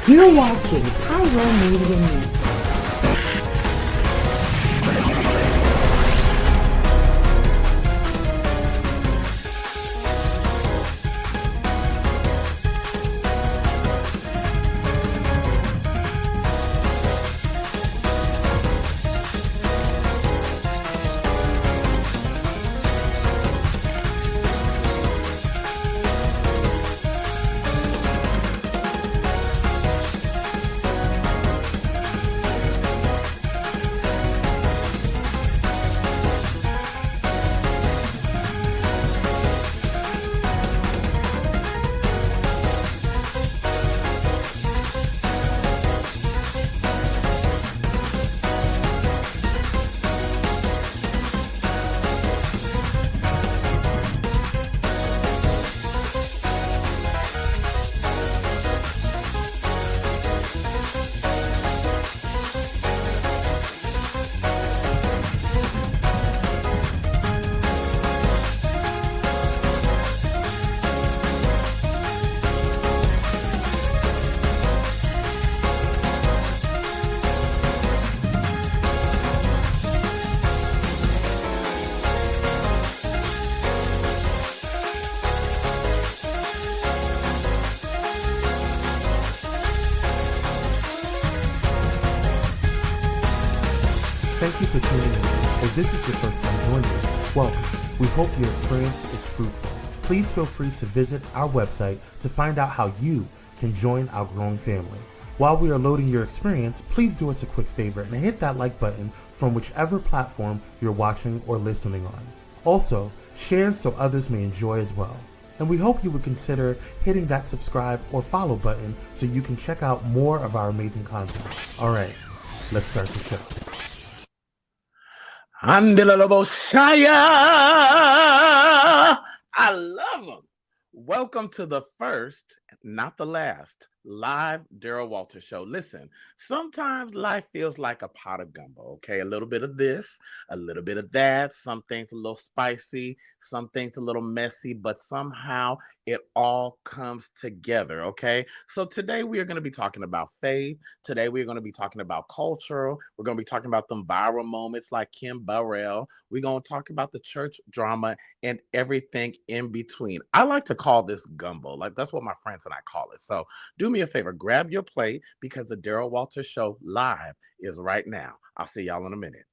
You're watching Cairo Made It in Memphis. Thank you for tuning in. If this is your first time joining us, welcome. We hope your experience is fruitful. Please feel free to visit our website to find out how you can join our growing family. While we are loading your experience, please do us a quick favor and hit that like button from whichever platform you're watching or listening on. Also, share so others may enjoy as well. And we hope you would consider hitting that subscribe or follow button so you can check out more of our amazing content. All right, let's start the show. Andilaloboshaya. I love them. Welcome to the first, not the last, live Daryl Walter show. Listen, sometimes life feels like a pot of gumbo, okay? A little bit of this, a little bit of that. Some things a little spicy, some things a little messy, but somehow it all comes together, okay? So today we are going to be talking about faith. Today we're going to be talking about culture. We're going to be talking about them viral moments like Kim Burrell. We're going to talk about the church drama and everything in between. I like to call this gumbo. Like that's what my friends and I call it. So do me a favor, grab your plate because the Daryl Walter Show live is right now. I'll see y'all in a minute.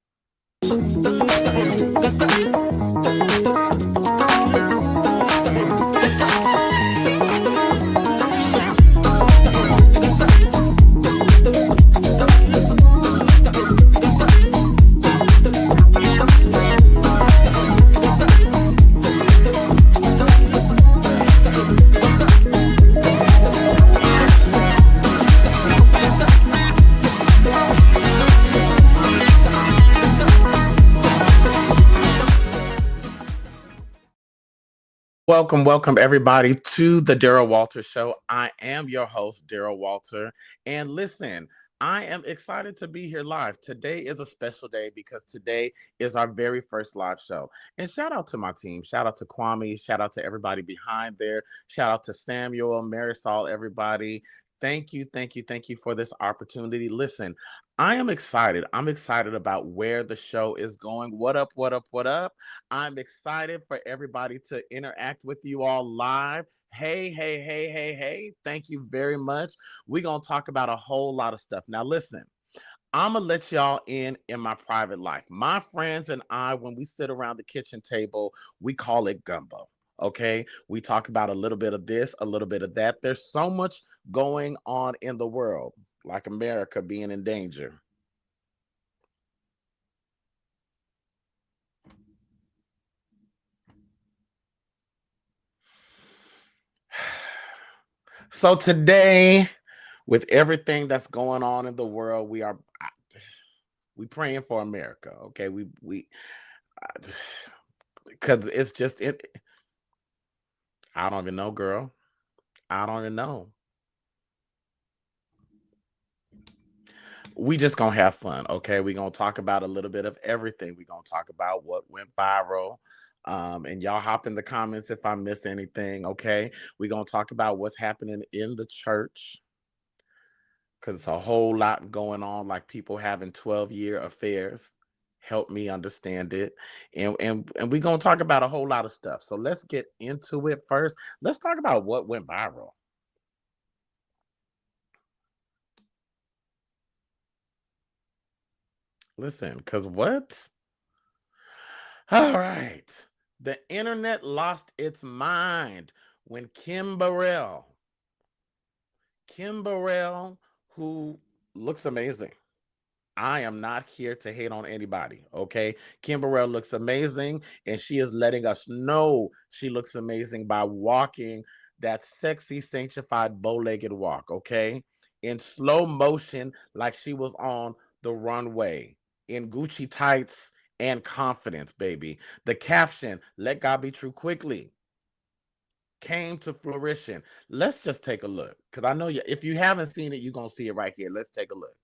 Welcome everybody to the Daryl Walter Show. I am your host, Daryl Walter. And listen, I am excited to be here live. Today is a special day because today is our very first live show. And shout out to my team. Shout out to Kwame. Shout out to everybody behind there. Shout out to Samuel, Marisol, everybody. Thank you for this opportunity. Listen, I am excited. I'm excited about where the show is going. What up? I'm excited for everybody to interact with you all live. Hey. Thank you very much. We're going to talk about a whole lot of stuff. Now, listen, I'm going to let y'all in my private life. My friends and I, when we sit around the kitchen table, we call it gumbo. Okay, we talk about a little bit of this, a little bit of that. There's so much going on in the world, like America being in danger. So today, with everything that's going on in the world, we praying for America. Okay, we because it's just it. I don't even know, girl. I don't even know. We just gonna have fun, okay? We're gonna talk about a little bit of everything. We're gonna talk about what went viral. And y'all hop in the comments if I miss anything, okay? We're gonna talk about what's happening in the church. because it's a whole lot going on, like people having 12-year affairs. Help me understand it. And we're gonna talk about a whole lot of stuff. So let's get into it first. Let's talk about what went viral. Listen, because what? All right. The internet lost its mind when Kim Burrell, who looks amazing. I am not here to hate on anybody, okay? Kim Burrell looks amazing, and she is letting us know she looks amazing by walking that sexy, sanctified, bow-legged walk, okay? In slow motion, like she was on the runway, in Gucci tights and confidence, baby. The caption, "Let God be true quickly," came to fruition. Let's just take a look, because I know if you haven't seen it, you're going to see it right here. Let's take a look.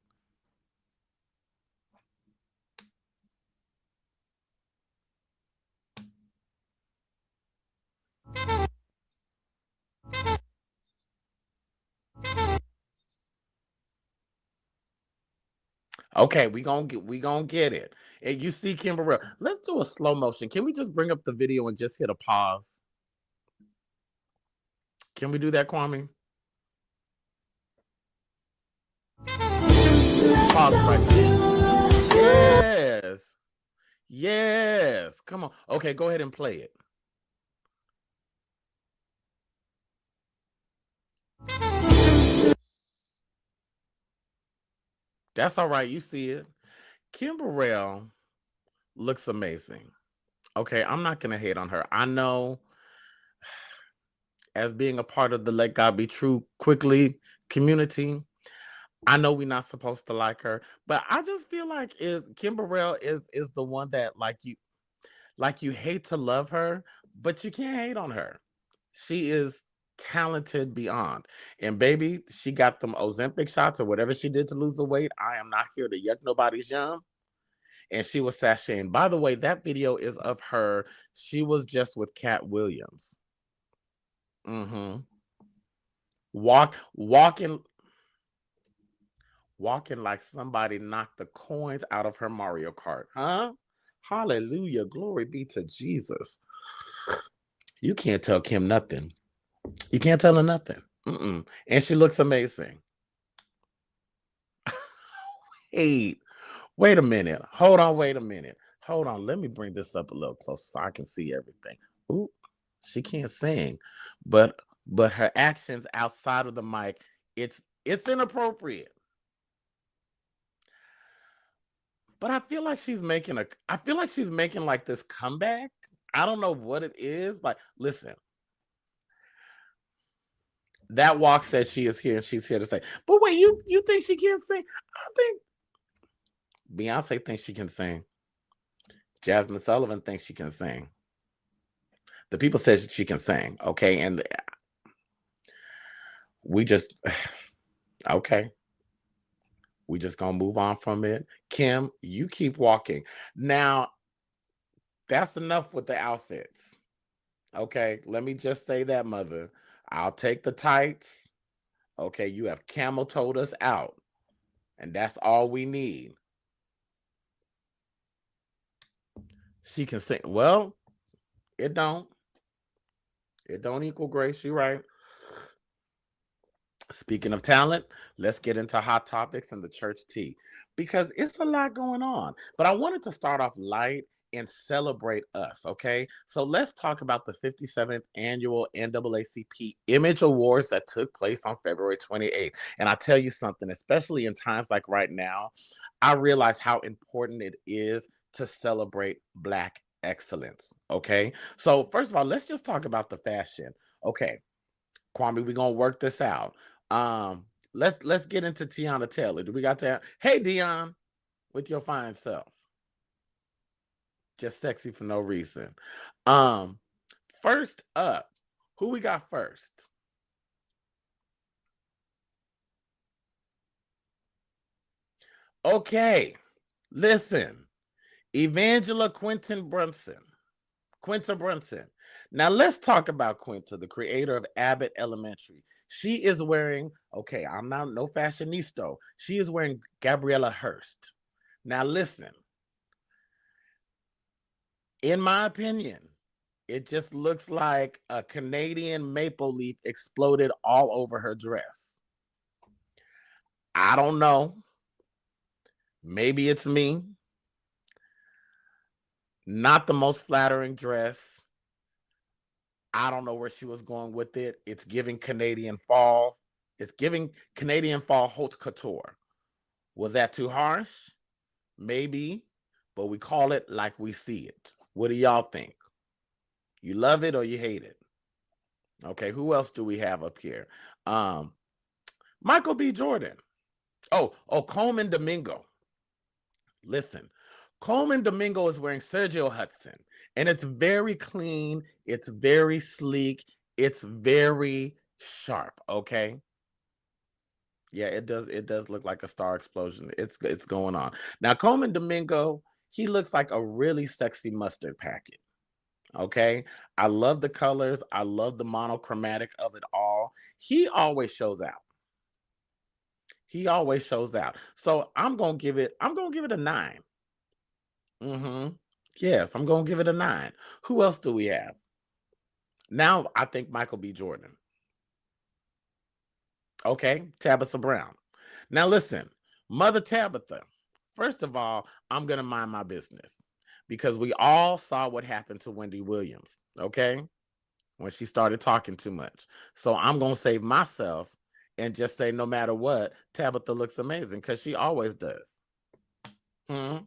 Okay, we gonna get it. And you see Kim Burrell. Let's do a slow motion. Can we just bring up the video and just hit a pause? Can we do that, Kwame? Pause it right there. Yes. Yes. Come on. Okay, go ahead and play it. That's all right. You see it. Kim Burrell looks amazing. Okay, I'm not gonna hate on her. I know, as being a part of the Let God Be True quickly community, I know we're not supposed to like her, but I just feel like Kim Burrell is the one that like you hate to love her, but you can't hate on her. She is talented beyond. And baby, she got them Ozempic shots or whatever she did to lose the weight. I am not here to yuck nobody's yum. And she was sashaying. By the way, that video is of her. She was just with Cat Williams. Mm-hmm. Walking like somebody knocked the coins out of her Mario Kart, huh? Hallelujah. Glory be to Jesus. You can't tell Kim nothing. You can't tell her nothing. Mm-mm. And she looks amazing. Hey, wait a minute. Hold on, wait a minute. Hold on. Let me bring this up a little closer so I can see everything. Ooh, she can't sing. But her actions outside of the mic, it's inappropriate. But I feel like she's making like this comeback. I don't know what it is. Like, listen, that walk says she is here and she's here to say, but wait, you think she can't sing? I think Beyonce thinks she can sing. Jasmine Sullivan thinks she can sing. The people said she can sing, okay? And we just okay. We just gonna move on from it. Kim, you keep walking. Now, that's enough with the outfits. Okay, let me just say that, mother. I'll take the tights. Okay, you have camel toed us out, and that's all we need. She can sing. Well, it don't. It don't equal grace. You're right. Speaking of talent, let's get into hot topics and the church tea because it's a lot going on. But I wanted to start off light and celebrate us, okay? So let's talk about the 57th annual NAACP Image Awards that took place on February 28th. And I tell you something, especially in times like right now, I realize how important it is to celebrate Black excellence, okay? So, first of all, let's just talk about the fashion. Okay, Kwame, we're gonna work this out. Let's get into Tiana Taylor. Do we got that? Hey Dion, with your fine self. Just sexy for no reason. Um, First up, who we got first? Okay, listen. Evangela Quinta Brunson. Now let's talk about Quinta, the creator of Abbott Elementary. She is wearing, okay, I'm not no fashionista. She is wearing Gabriella Hearst. Now listen, in my opinion, it just looks like a Canadian maple leaf exploded all over her dress. I don't know. Maybe it's me. Not the most flattering dress. I don't know where she was going with it. It's giving Canadian fall. It's giving Canadian fall haute couture. Was that too harsh? Maybe, but we call it like we see it. What do y'all think? You love it or you hate it? Okay, who else do we have up here? Um, Michael B. Jordan. Coleman Domingo. Listen, Coleman Domingo is wearing Sergio Hudson, and it's very clean, it's very sleek, it's very sharp, okay? Yeah, it does look like a star explosion. It's going on. Now, Coleman Domingo, he looks like a really sexy mustard packet. Okay. I love the colors. I love the monochromatic of it all. He always shows out. He always shows out. So I'm gonna give it a 9. Mm-hmm. Yes, I'm gonna give it a 9. Who else do we have? Now I think Michael B. Jordan. Okay, Tabitha Brown. Now listen, Mother Tabitha. First of all, I'm gonna mind my business because we all saw what happened to Wendy Williams. Okay, when she started talking too much. So I'm gonna save myself and just say no matter what, Tabitha looks amazing because she always does. Hmm.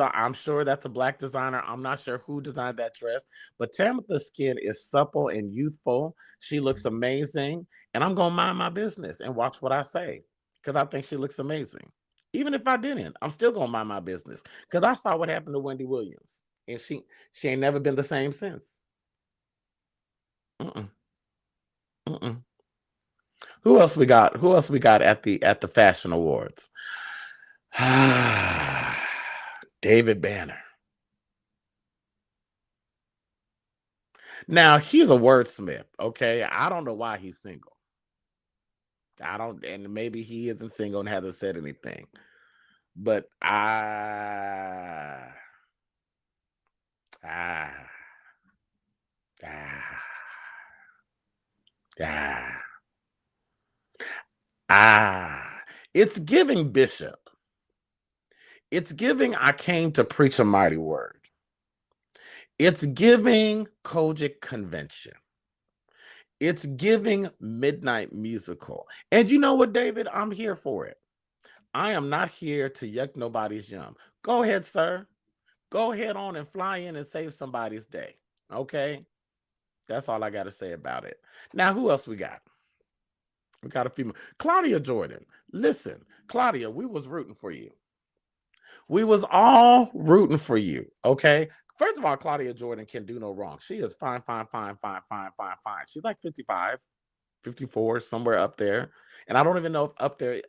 I'm sure that's a black designer. I'm not sure who designed that dress, but Tabitha's skin is supple and youthful. She looks amazing, and I'm gonna mind my business and watch what I say because I think she looks amazing. Even if I didn't, I'm still gonna mind my business because I saw what happened to Wendy Williams, and she ain't never been the same since. Mm-mm, mm-mm. Who else we got? Who else we got at the fashion awards? David Banner. Now he's a wordsmith. Okay, I don't know why he's single. I don't, and maybe he isn't single and hasn't said anything. But ah, ah, ah, it's giving Bishop. It's giving I came to preach a mighty word. It's giving Kojic convention. It's giving midnight musical. And you know what, David? I'm here for it. I am not here to yuck nobody's yum. Go ahead, sir. Go ahead on and fly in and save somebody's day. Okay? That's all I got to say about it. Now, who else we got? We got a few more. Claudia Jordan. Listen, Claudia, we was rooting for you. We was all rooting for you. Okay? First of all, Claudia Jordan can do no wrong. She is fine, fine, fine, fine, fine, fine, fine. She's like 55, 54, somewhere up there. And I don't even know if up there,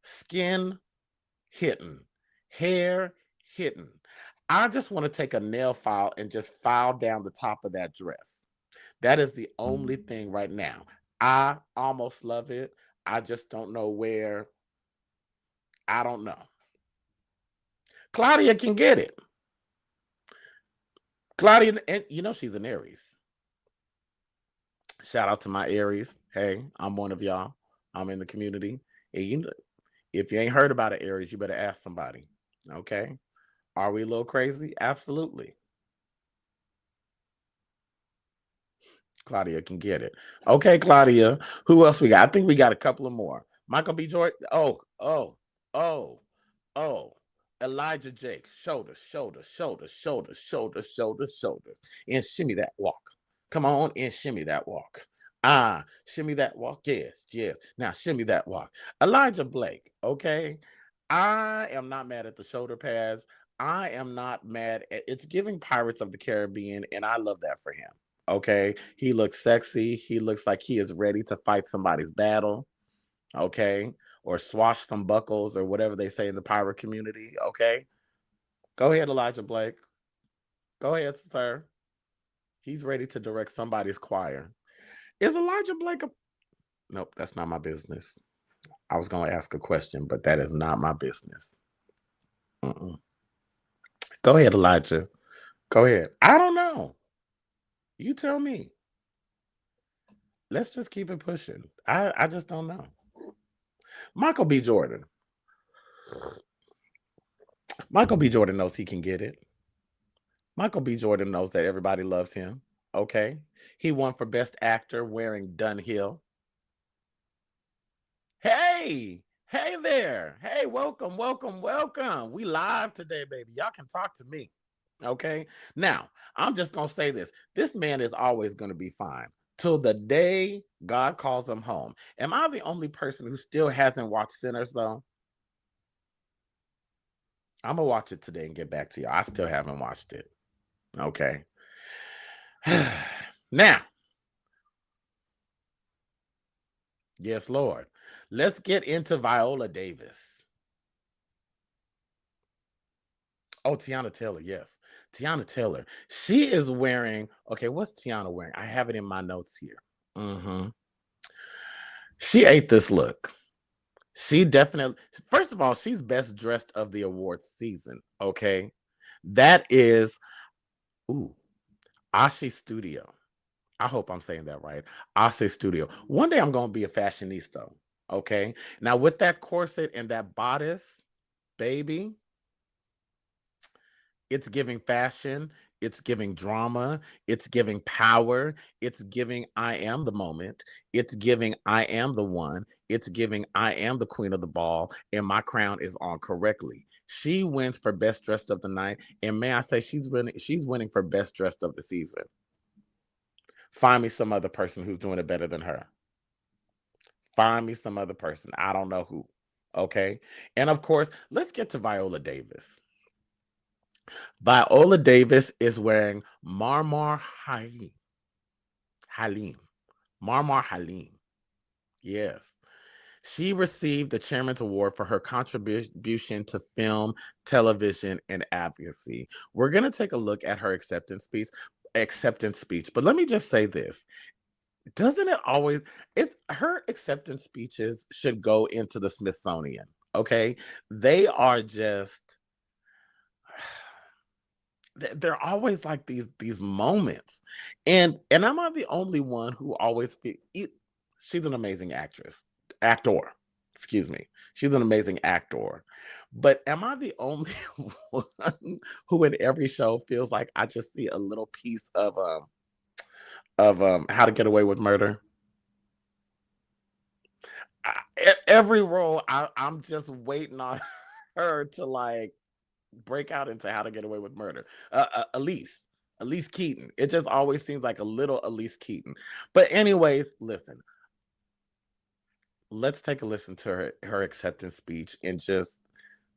skin hitting, hair hitting. I just want to take a nail file and just file down the top of that dress. That is the only thing right now. I almost love it. I just don't know where. I don't know. Claudia can get it. Claudia, and you know she's an Aries. Shout out to my Aries. Hey, I'm one of y'all. I'm in the community. And if you ain't heard about an Aries, you better ask somebody. Okay. Are we a little crazy? Absolutely. Claudia can get it. Okay, Claudia. Who else we got? I think we got a couple of more. Michael B. Jordan. Oh, oh. Elijah Jake. Shoulder, shoulder, shoulder, shoulder, shoulder, shoulder, shoulder. And shimmy that walk. Come on and shimmy that walk. Shimmy that walk. Yes, yes. Now shimmy that walk. Elijah Blake. Okay. I am not mad at the shoulder pads. I am not mad at it's giving Pirates of the Caribbean, and I love that for him. Okay. He looks sexy. He looks like he is ready to fight somebody's battle. Okay. Or swash some buckles or whatever they say in the pirate community. Okay. Go ahead, Elijah Blake. Go ahead, sir. He's ready to direct somebody's choir. Is Elijah Blake a... Nope, that's not my business. I was going to ask a question, but that is not my business. Mm-mm. Go ahead, Elijah. Go ahead. I don't know. You tell me. Let's just keep it pushing. I just don't know. Michael B. Jordan. Michael B. Jordan knows he can get it. Michael B. Jordan knows that everybody loves him. Okay. He won for Best Actor wearing Dunhill. Hey, hey there. Hey, welcome, welcome, welcome. We live today, baby. Y'all can talk to me. Okay. Now, I'm just going to say this. This man is always going to be fine till the day God calls him home. Am I the only person who still hasn't watched Sinners, though? I'm going to watch it today and get back to you. I still haven't watched it. Okay. Now, yes, Lord. Let's get into Viola Davis. Oh, Tiana Taylor, yes. Tiana Taylor. She is wearing, okay, what's Tiana wearing? I have it in my notes here. She ate this look. She definitely, first of all, she's best dressed of the awards season, okay? That is, Ashe Studio. I hope I'm saying that right. Ashe Studio. One day I'm going to be a fashionista, okay? Now, with that corset and that bodice, baby, it's giving fashion, it's giving drama, it's giving power, it's giving I am the moment, it's giving I am the one, it's giving I am the queen of the ball, and my crown is on correctly. She wins for best dressed of the night, and may I say she's winning for best dressed of the season. Find me some other person who's doing it better than her. Find me some other person. I don't know who. Okay. And of course, let's get to Viola Davis. Viola Davis is wearing Marmar Halim. Marmar Halim. Yes. She received the Chairman's Award for her contribution to film, television, and advocacy. We're going to take a look at her acceptance speech. But let me just say this. Doesn't it always, it's her acceptance speeches should go into the Smithsonian. Okay. They are just, they're always like these moments, and am I the only one who always she's an amazing actor, excuse me, she's an amazing actor, but am I the only one who in every show feels like I just see a little piece of How to Get Away with Murder? Every role I'm just waiting on her to like break out into How to Get Away with Murder. Elise Keaton. It just always seems like a little Elise Keaton. But anyways, listen. Let's take a listen to her acceptance speech and just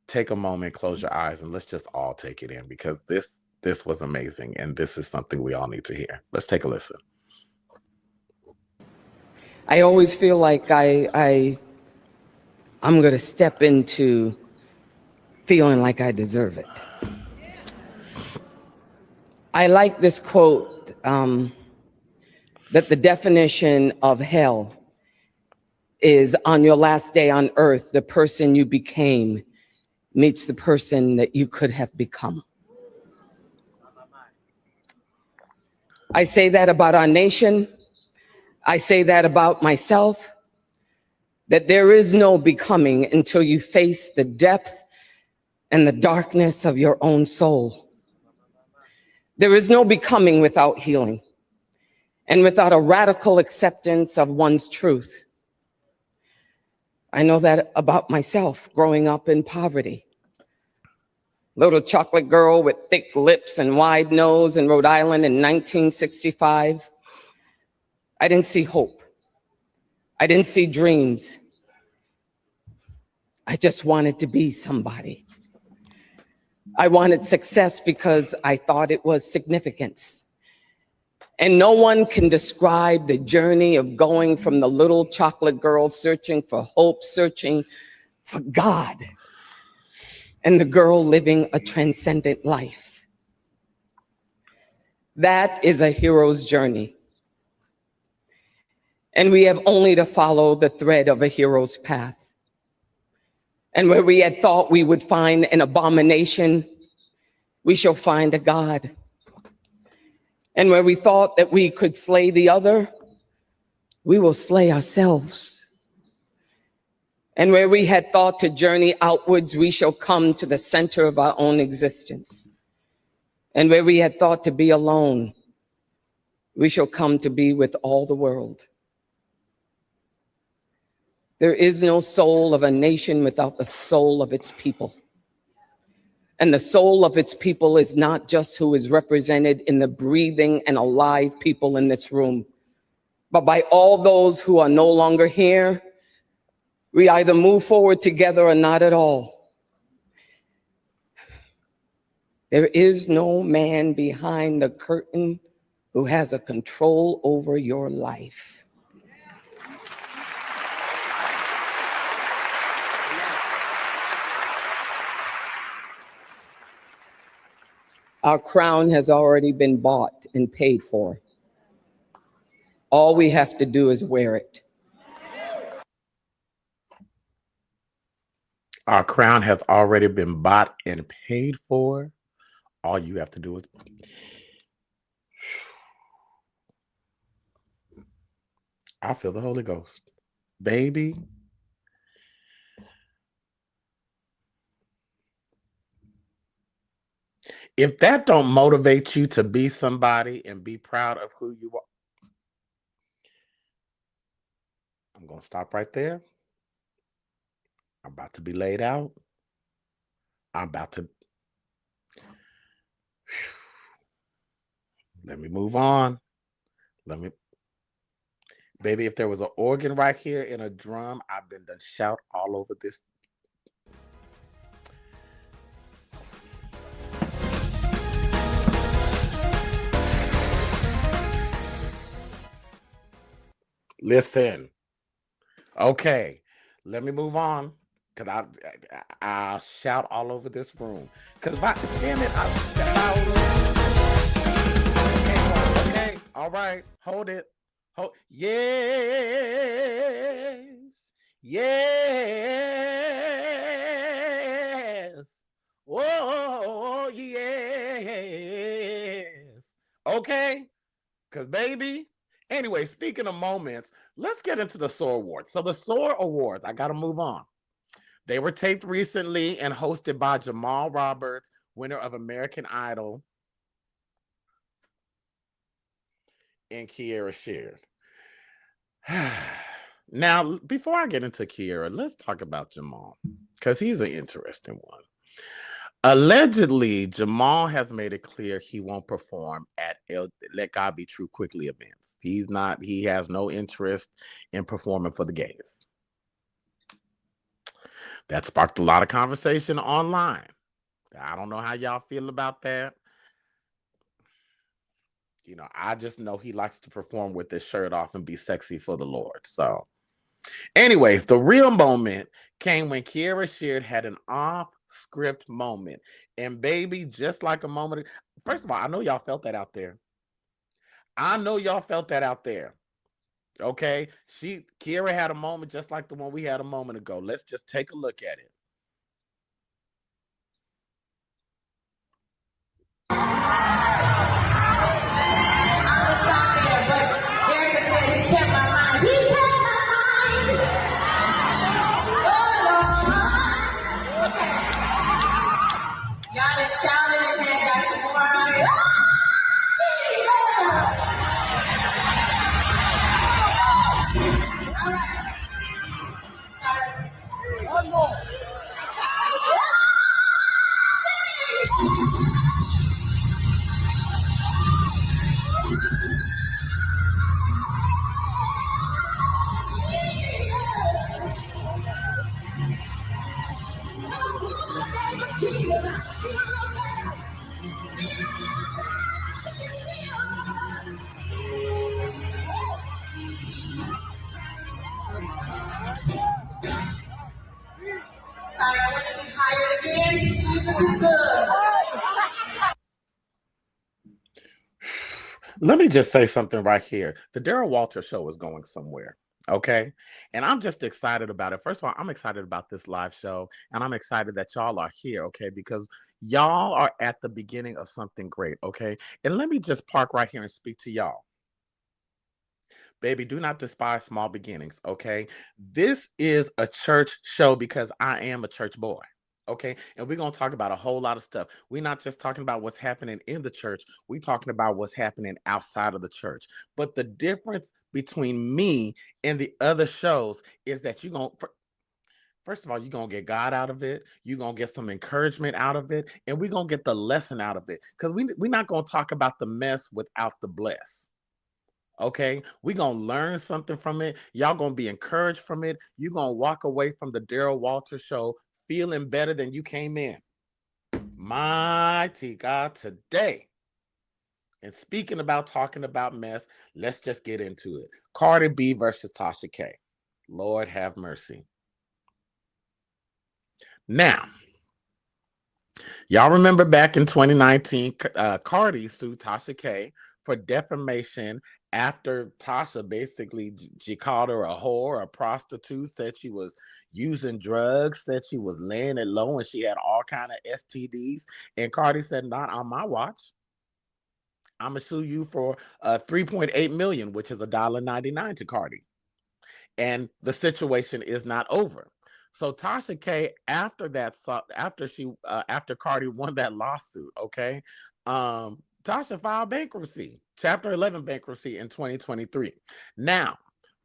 take a moment, close your eyes, and let's just all take it in, because this was amazing, and this is something we all need to hear. Let's take a listen. I always feel like I'm going to step into feeling like I deserve it. I like this quote, that the definition of hell is on your last day on earth, the person you became meets the person that you could have become. I say that about our nation. I say that about myself, that there is no becoming until you face the depth and the darkness of your own soul. There is no becoming without healing and without a radical acceptance of one's truth. I know that about myself growing up in poverty. Little chocolate girl with thick lips and wide nose in Rhode Island in 1965. I didn't see hope. I didn't see dreams. I just wanted to be somebody. I wanted success because I thought it was significance. And no one can describe the journey of going from the little chocolate girl searching for hope, searching for God, and the girl living a transcendent life. That is a hero's journey. and we have only to follow the thread of a hero's path. And where we had thought we would find an abomination, we shall find a God. And where we thought that we could slay the other, we will slay ourselves. And where we had thought to journey outwards, we shall come to the center of our own existence. And where we had thought to be alone, we shall come to be with all the world. There is no soul of a nation without the soul of its people. And the soul of its people is not just who is represented in the breathing and alive people in this room, but by all those who are no longer here. We either move forward together or not at all. There is no man behind the curtain who has a control over your life. Our crown has already been bought and paid for. All we have to do is wear it. Our crown has already been bought and paid for. All you have to do is... I feel the Holy Ghost. Baby. If that don't motivate you to be somebody and be proud of who you are, I'm going to stop right there. I'm about to be laid out. I'm about to... Let me move on. Baby, if there was an organ right here and a drum, I've been done shout all over this. Listen. Okay, let me move on. Cause I shout all over this room. Cause damn it, okay, all right, hold it. Yes. Oh, yes. Okay, cause baby. Anyway, speaking of moments, let's get into the SOAR Awards. So the SOAR Awards, I got to move on. They were taped recently and hosted by Jamal Roberts, winner of American Idol, and Kiera Sheard. Now, before I get into Kiera, let's talk about Jamal, because he's an interesting one. Allegedly, Jamal has made it clear he won't perform at Let God Be True Quickly events. He has no interest in performing for the gays. That sparked a lot of conversation online. I don't know how y'all feel about that. You know, I just know he likes to perform with his shirt off and be sexy for the Lord. So anyways, the real moment came when Kiera Sheard had an off-script moment. And baby, just like a moment. First of all, I know y'all felt that out there. Okay? Kiera had a moment just like the one we had a moment ago. Let's just take a look at it. Y'all just shouted and had Dr. Moore. All right. One more. Sorry, I want to be hired again. Jesus is good. Let me just say something right here. The Daryl Walter show is going somewhere. Okay. And I'm just excited about it. First of all, I'm excited about this live show and I'm excited that y'all are here. Okay. Because y'all are at the beginning of something great. Okay. And let me just park right here and speak to y'all. Baby, do not despise small beginnings. Okay. This is a church show because I am a church boy. Okay. And we're going to talk about a whole lot of stuff. We're not just talking about what's happening in the church, we're talking about what's happening outside of the church. But the difference between me and the other shows is that you're going to, first of all, you're going to get God out of it. You're going to get some encouragement out of it. And we're going to get the lesson out of it because we're not going to talk about the mess without the bless. Okay, we're gonna learn something from it. Y'all gonna be encouraged from it. You're gonna walk away from the Daryl Walter show feeling better than you came in. Mighty God, today. And speaking about talking about mess, let's just get into it. Cardi B versus Tasha K. Lord have mercy. Now, y'all remember back in 2019, Cardi sued Tasha K for defamation after Tasha basically she called her a whore, a prostitute, said she was using drugs, said she was laying it low, and she had all kind of STDs. And Cardi said, "Not on my watch. I'm gonna sue you for 3.8 million, which is $1.99 to Cardi." And the situation is not over. So Tasha K, after that, after Cardi won that lawsuit, okay, Tasha filed bankruptcy, Chapter 11 bankruptcy in 2023. Now,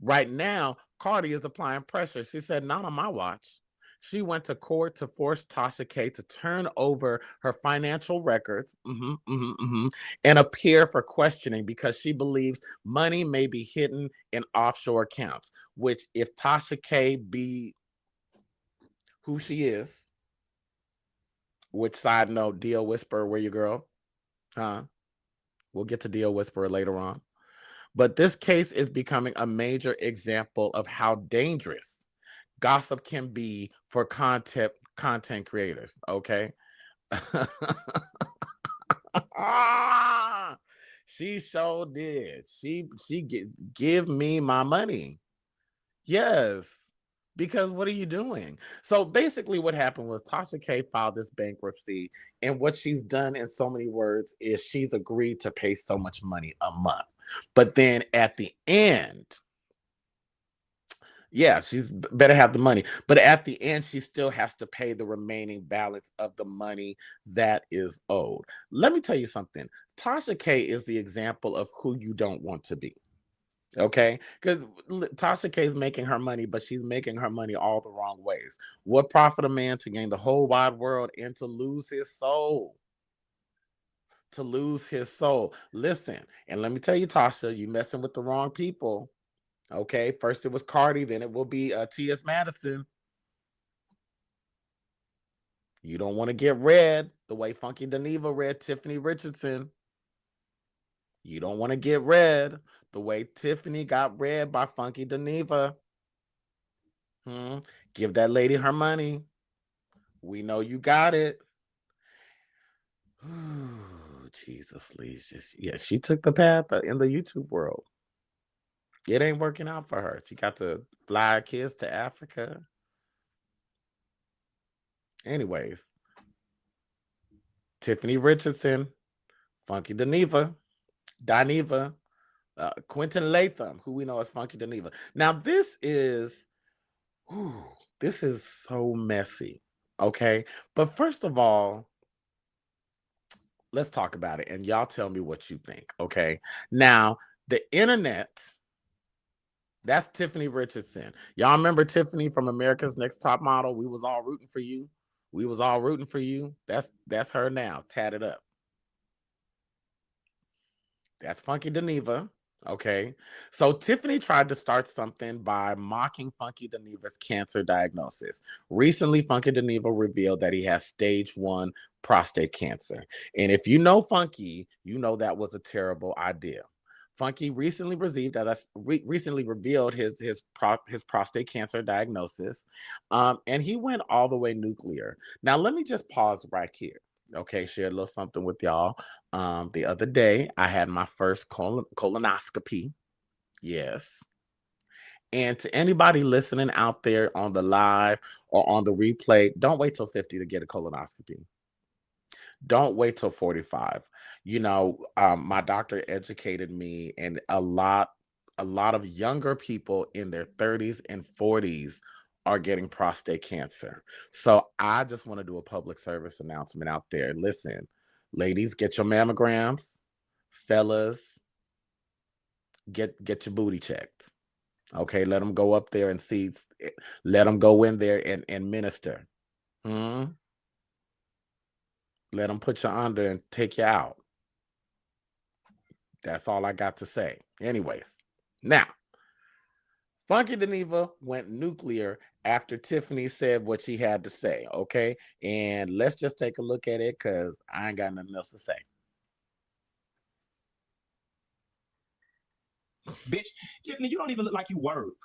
right now, Cardi is applying pressure. She said, "Not on my watch." She went to court to force Tasha K to turn over her financial records and appear for questioning because she believes money may be hidden in offshore accounts, which if Tasha K be who she is, which side note, Deal Whisperer, where you girl? Huh? We'll get to Deal Whisperer later on. But this case is becoming a major example of how dangerous gossip can be for content creators, okay? She sure did. Give me my money. Yes. Because what are you doing? So basically what happened was Tasha K filed this bankruptcy, and what she's done in so many words is she's agreed to pay so much money a month. But then at the end, yeah, she's better have the money. But at the end, she still has to pay the remaining balance of the money that is owed. Let me tell you something. Tasha K is the example of who you don't want to be. Okay, because Tasha K is making her money, but she's making her money all the wrong ways. What profit a man to gain the whole wide world and to lose his soul? To lose his soul. Listen, and let me tell you, Tasha, you messing with the wrong people. Okay, first it was Cardi, then it will be T.S. Madison. You don't want to get read the way Funky Dineva read Tiffany Richardson. You don't want to get read the way Tiffany got read by Funky Dineva. Give that lady her money. We know you got it. Jesus, please, she took the path in the YouTube world. It ain't working out for her. She got to fly her kids to Africa. Anyways, Tiffany Richardson, Funky Dineva, Quentin Latham, who we know as Funky Dineva. Now this is so messy. Okay, but first of all, let's talk about it, and y'all tell me what you think. Okay, now the internet. That's Tiffany Richardson. Y'all remember Tiffany from America's Next Top Model? We was all rooting for you. We was all rooting for you. That's her now, tatted up. That's Funky Dineva. Okay. So Tiffany tried to start something by mocking Funky Dineva's cancer diagnosis. Recently, Funky Dineva revealed that he has stage 1 prostate cancer. And if you know Funky, you know that was a terrible idea. Funky recently recently revealed his prostate cancer diagnosis, and he went all the way nuclear. Now, let me just pause right here. Okay, share a little something with y'all. The other day, I had my first colonoscopy. Yes. And to anybody listening out there on the live or on the replay, don't wait till 50 to get a colonoscopy. Don't wait till 45. My doctor educated me, and a lot of younger people in their 30s and 40s are getting prostate cancer. So I just want to do a public service announcement out there. Listen, ladies, get your mammograms. Fellas, get your booty checked. Okay, let them go up there and see. Let them go in there and minister. Hmm? Let them put you under and take you out. That's all I got to say. Anyways, now, Funky Dineva went nuclear after Tiffany said what she had to say, okay? And let's just take a look at it because I ain't got nothing else to say. Bitch, Tiffany, you don't even look like you work.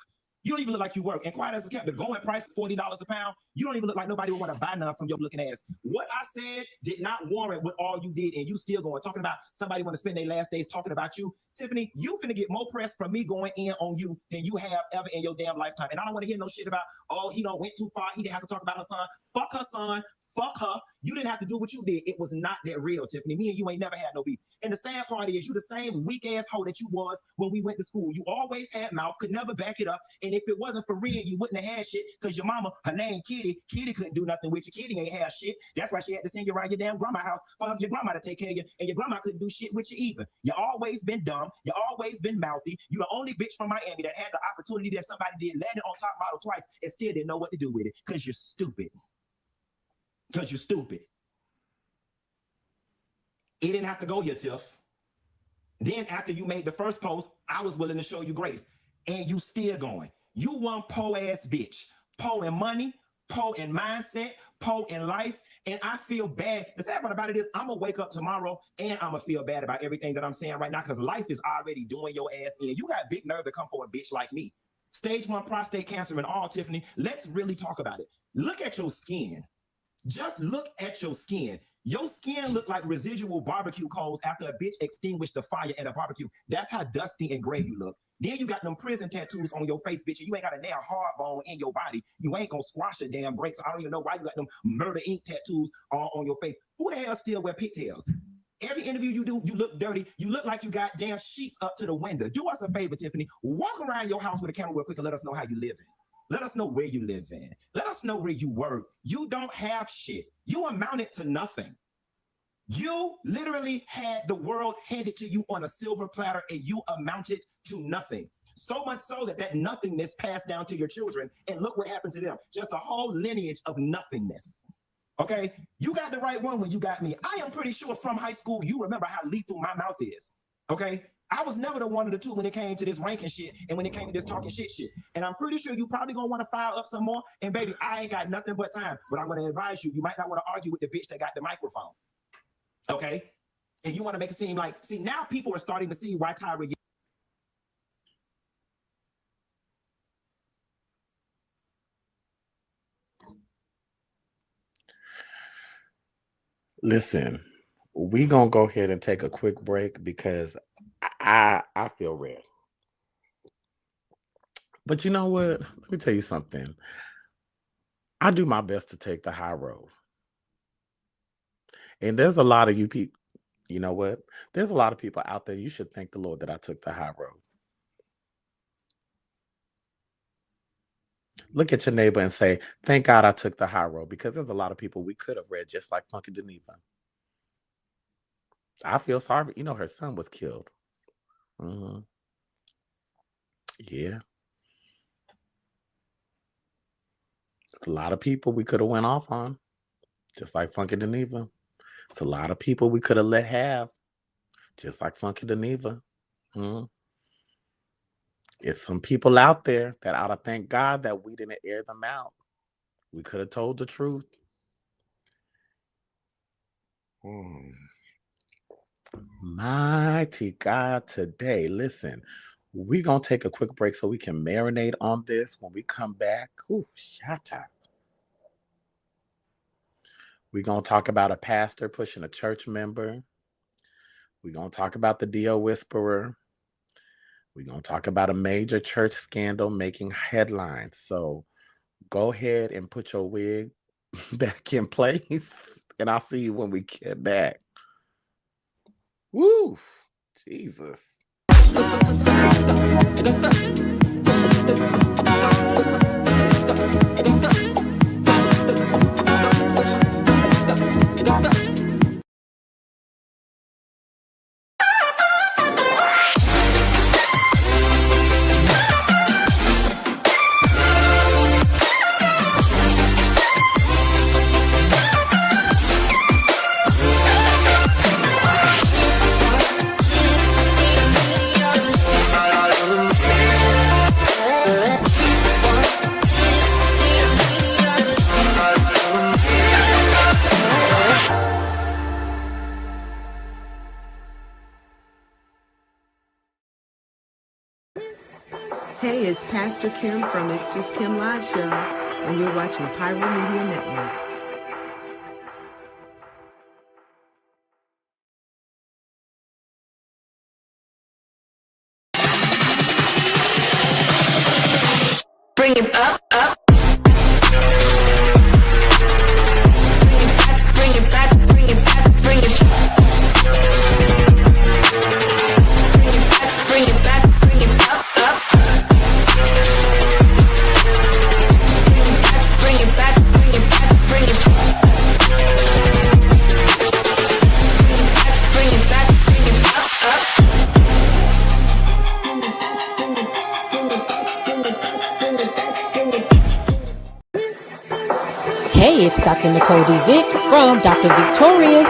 You don't even look like you work. And quiet as a kept, the going price $40 a pound. You don't even look like nobody would want to buy none from your looking ass. What I said did not warrant what all you did, and you still going talking about somebody want to spend their last days talking about you. Tiffany, you finna get more press from me going in on you than you have ever in your damn lifetime. And I don't want to hear no shit about, oh, he don't went too far. He didn't have to talk about her son. Fuck her son. Fuck her. You didn't have to do what you did. It was not that real, Tiffany. Me and you ain't never had no beef. And the sad part is you the same weak ass hoe that you was when we went to school. You always had mouth, could never back it up. And if it wasn't for real, you wouldn't have had shit because your mama, her name Kitty. Kitty couldn't do nothing with you. Kitty ain't have shit. That's why she had to send you around your damn grandma house for your grandma to take care of you. And your grandma couldn't do shit with you either. You always been dumb. You always been mouthy. You the only bitch from Miami that had the opportunity that somebody did landed on top model twice and still didn't know what to do with it because you're stupid. Because you're stupid. It didn't have to go here, Tiff. Then after you made the first post, I was willing to show you grace. And you still going. You one po-ass bitch. Po in money, po in mindset, po in life. And I feel bad. The sad part about it is I'm going to wake up tomorrow and I'm going to feel bad about everything that I'm saying right now because life is already doing your ass in. You got big nerve to come for a bitch like me. Stage 1 prostate cancer and all, Tiffany. Let's really talk about it. Look at your skin. Just look at your skin. Your skin look like residual barbecue coals after a bitch extinguished the fire at a barbecue. That's how dusty and gray you look. Then you got them prison tattoos on your face, bitch, and you ain't got a damn hard bone in your body. You ain't gonna squash a damn grape. So I don't even know why you got them murder ink tattoos on your face. Who the hell still wear pigtails? Every interview you do, you look dirty. You look like you got damn sheets up to the window. Do us a favor, Tiffany. Walk around your house with a camera real quick and let us know how you living. Let us know where you live in. Let us know where you work. You don't have shit. You amounted to nothing. You literally had the world handed to you on a silver platter and you amounted to nothing. So much so that nothingness passed down to your children. And look what happened to them. Just a whole lineage of nothingness. Okay? You got the right one when you got me. I am pretty sure from high school, you remember how lethal my mouth is. Okay? I was never the one of the two when it came to this ranking shit and when it came to this talking shit. And I'm pretty sure you probably gonna want to file up some more. And baby, I ain't got nothing but time. But I'm gonna advise you, you might not want to argue with the bitch that got the microphone. Okay? And you want to make it seem like, see, now people are starting to see why Tyra. Listen, we gonna go ahead and take a quick break because I feel red. But you know what? Let me tell you something. I do my best to take the high road. And there's a lot of you people, you know what? There's a lot of people out there. You should thank the Lord that I took the high road. Look at your neighbor and say, thank God I took the high road, because there's a lot of people we could have read just like Funky Dineva. I feel sorry. Her son was killed. Mm-hmm. Yeah. A lot of people we could have went off on, just like Funky Dineva. It's a lot of people we could have let have, just like Funky Dineva. Mm-hmm. It's some people out there that ought to thank God that we didn't air them out. We could have told the truth. Mighty God today. Listen, we're going to take a quick break so we can marinate on this. When we come back, we're We're going to talk about a pastor pushing a church member. We're going to talk about the DO whisperer. We're going to talk about a major church scandal making headlines. So go ahead and put your wig back in place, and I'll see you when we get back. Woo! Jesus. Hey, it's Pastor Kim from It's Just Kim Live Show, and you're watching Pyro Media Network. Bring it up, up. Bring it back, bring it back, bring it back, bring it back, bring it up, up. Bring it back, bring it back, bring it back. Bring it back, bring it up, up. Hey, it's Dr. Nicole D. Vick from Dr. Victorious,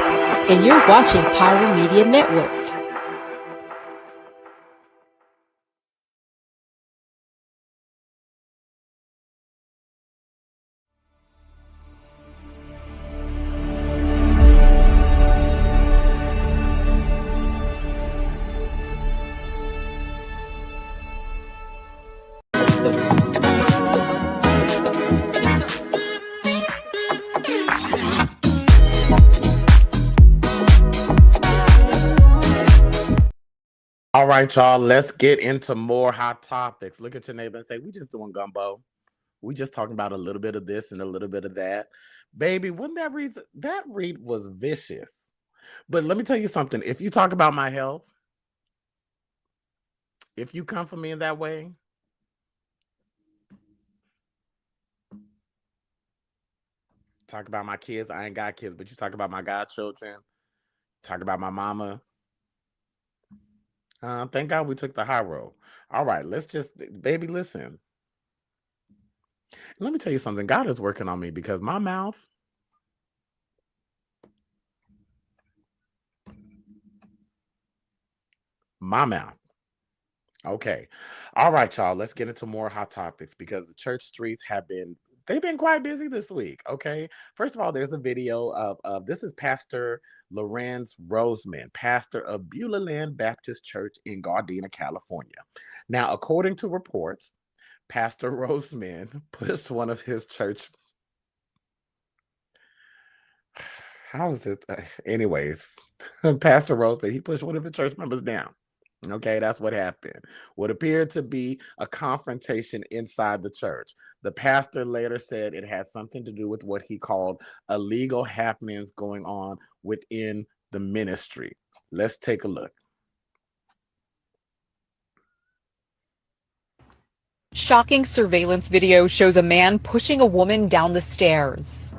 and you're watching Pyro Media Network. All right, y'all, let's get into more hot topics. Look at your neighbor and say, we just doing gumbo. We just talking about a little bit of this and a little bit of that. Baby, wouldn't that read was vicious. But let me tell you something. If you talk about my health, if you come for me in that way, talk about my kids. I ain't got kids, but you talk about my godchildren, talk about my mama. Thank God we took the high road. All right, let's just, baby, listen. Let me tell you something. God is working on me because my mouth, Okay. All right, y'all. Let's get into more hot topics because the church streets they've been quite busy this week. Okay. First of all, there's a video of this is Pastor Lorenz Roseman, pastor of Beulah Land Baptist Church in Gardena, California. Now, according to reports, Pastor Roseman pushed one of his church. How is it? Anyways, Pastor Roseman, he pushed one of the church members down. Okay, that's what happened. What appeared to be a confrontation inside the church. The pastor later said it had something to do with what he called illegal happenings going on within the ministry. Let's take a look. Shocking surveillance video shows a man pushing a woman down the stairs.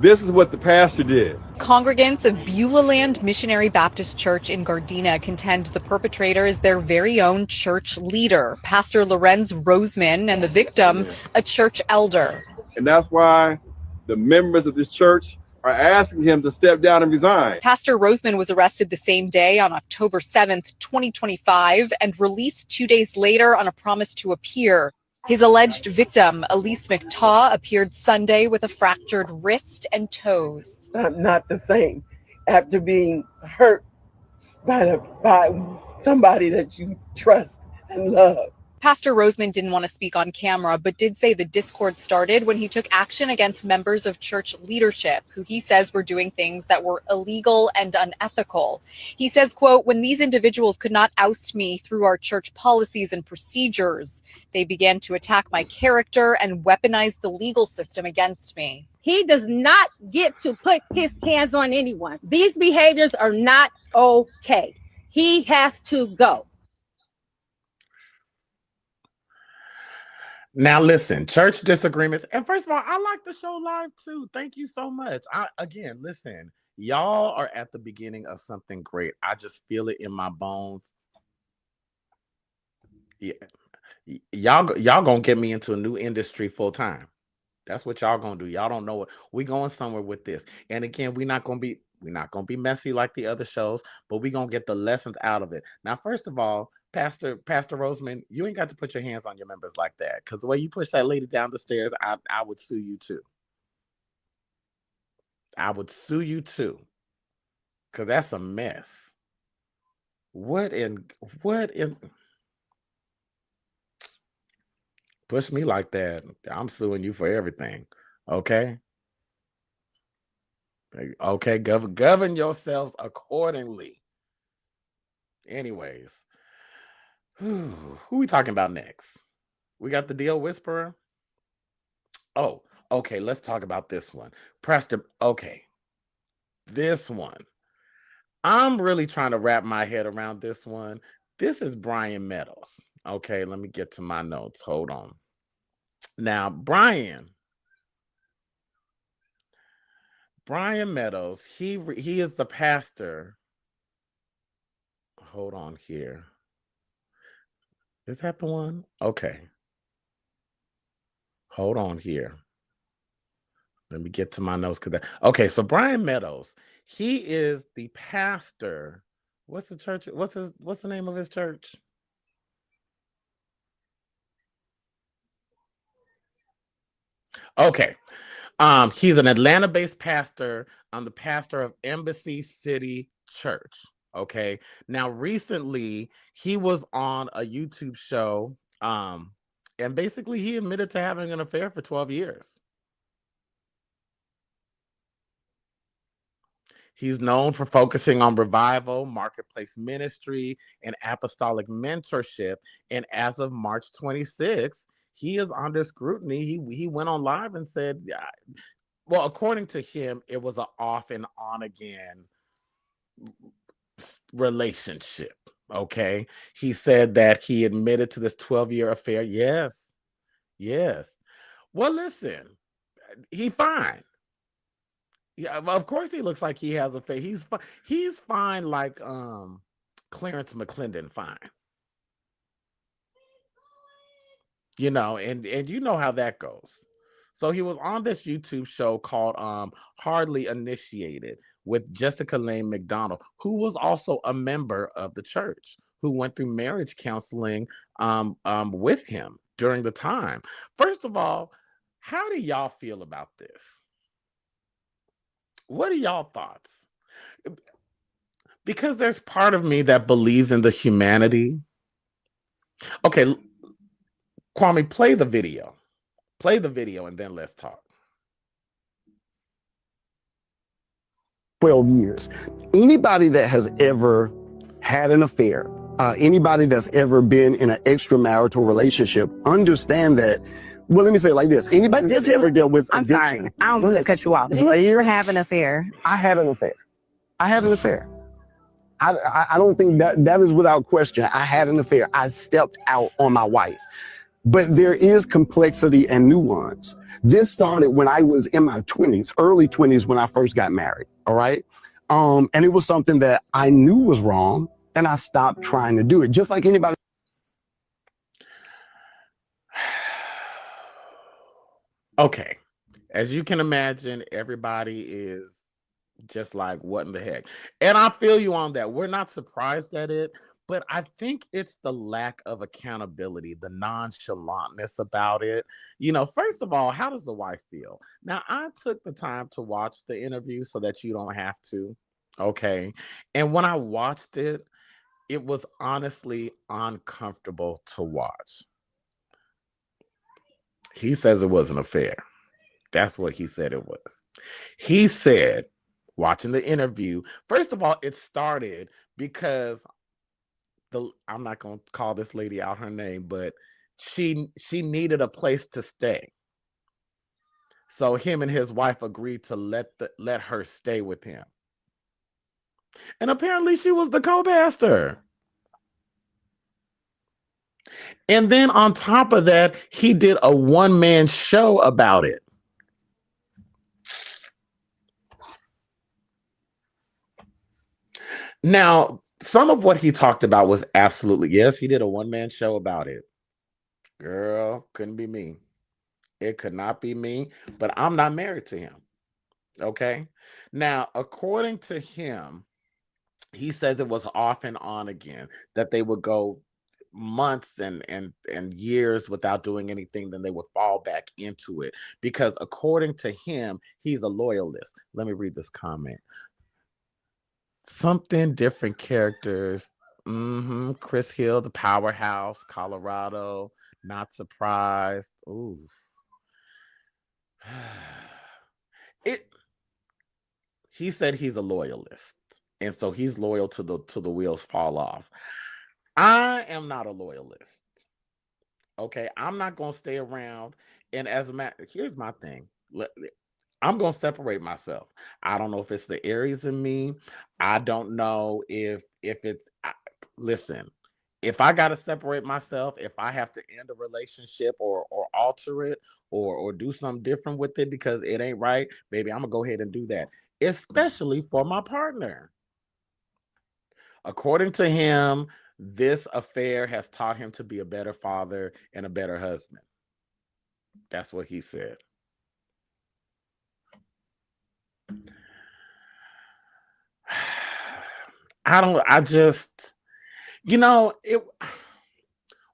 This is what the pastor did. Congregants of Beulah Land Missionary Baptist Church in Gardena contend the perpetrator is their very own church leader, Pastor Lorenz Roseman, and the victim, a church elder. And that's why the members of this church are asking him to step down and resign. Pastor Roseman was arrested the same day on October 7th, 2025, and released 2 days later on a promise to appear. His alleged victim, Elise McTaw, appeared Sunday with a fractured wrist and toes. Not the same after being hurt by somebody that you trust and love. Pastor Roseman didn't want to speak on camera, but did say the discord started when he took action against members of church leadership, who he says were doing things that were illegal and unethical. He says, quote, when these individuals could not oust me through our church policies and procedures, they began to attack my character and weaponize the legal system against me. He does not get to put his hands on anyone. These behaviors are not okay. He has to go. Now listen, church disagreements. And first of all, I like the show live too. Thank you so much. Again, listen, y'all are at the beginning of something great. I just feel it in my bones. Yeah. Y'all gonna get me into a new industry full time. That's what y'all gonna do. Y'all don't know it. We going somewhere with this. And again, we're not gonna be messy like the other shows, but we're gonna get the lessons out of it. Now, first of all, Pastor Roseman, you ain't got to put your hands on your members like that. Because the way you push that lady down the stairs, I would sue you too. I would sue you too. Because that's a mess. What in push me like that? I'm suing you for everything. Okay? Okay, govern yourselves accordingly. Anyways, who we talking about next? We got the Deal Whisperer. Oh, okay, let's talk about this one. Preston, okay. This one. I'm really trying to wrap my head around this one. This is Bryan Meadows. Okay, let me get to my notes. Hold on. Now, Bryan Meadows, he is the pastor. Hold on here. Is that the one? Okay. Hold on here. Let me get to my notes. Okay, so Bryan Meadows, he is the pastor. What's the church? What's the name of his church? Okay. He's an Atlanta-based pastor. I'm the pastor of Embassy City Church. Okay. Now, recently, he was on a YouTube show, and basically he admitted to having an affair for 12 years. He's known for focusing on revival, marketplace ministry, and apostolic mentorship. And as of March 26th, he is under scrutiny. He went on live and said, well, according to him, it was an off and on again relationship. Okay. He said that he admitted to this 12-year affair. Yes. Well, listen, he fine. Yeah, of course he looks like he has a face. He's fine like Clarence McClendon fine. You know, and you know how that goes. So he was on this YouTube show called Hardly Initiated with Jessica Lane McDonald, who was also a member of the church, who went through marriage counseling with him during the time. First of all, how do y'all feel about this? What are y'all thoughts? Because there's part of me that believes in the humanity. Okay, Kwame, play the video. Play the video and then let's talk. 12 years. Anybody that has ever had an affair, anybody that's ever been in an extramarital relationship, understand that. Well, let me say it like this. Anybody that's ever dealt with addiction. I'm sorry. I don't want to cut you off. So you're having an affair. I had an affair. I don't think that is without question. I had an affair. I stepped out on my wife. But there is complexity and nuance. This started when I was in my 20s, early 20s, when I first got married. All right. And it was something that I knew was wrong, and I stopped trying to do it, just like anybody. Okay. As you can imagine, everybody is just like, what in the heck? And I feel you on that. We're not surprised at it, but I think it's the lack of accountability, the nonchalantness about it. You know, first of all, how does the wife feel? Now, I took the time to watch the interview so that you don't have to. Okay. And when I watched it, it was honestly uncomfortable to watch. He says it was an affair. That's what he said it was. He said, watching the interview, first of all, it started because I'm not going to call this lady out her name, but she needed a place to stay. So him and his wife agreed to let her stay with him. And apparently she was the co-pastor. And then on top of that, he did a one-man show about it. Now, some of what he talked about was absolutely, yes, he did a one-man show about it. Girl, couldn't be me. It could not be me, but I'm not married to him. Okay. Now, according to him, he says it was off and on again, that they would go months and years without doing anything, then they would fall back into it. Because according to him, he's a loyalist. Let me read this comment. Something different characters. Chris Hill, the powerhouse, Colorado, not surprised. Ooh. He said he's a loyalist, and so he's loyal to the wheels fall off. I am not a loyalist. Okay, I'm not gonna stay around. And as a matter, here's my thing. I'm gonna separate myself. I don't know if it's the Aries in me. I don't know if it's. Listen, if I gotta separate myself, if I have to end a relationship or alter it or do something different with it because it ain't right, baby, I'm gonna go ahead and do that, especially for my partner. According to him, this affair has taught him to be a better father and a better husband. That's what he said.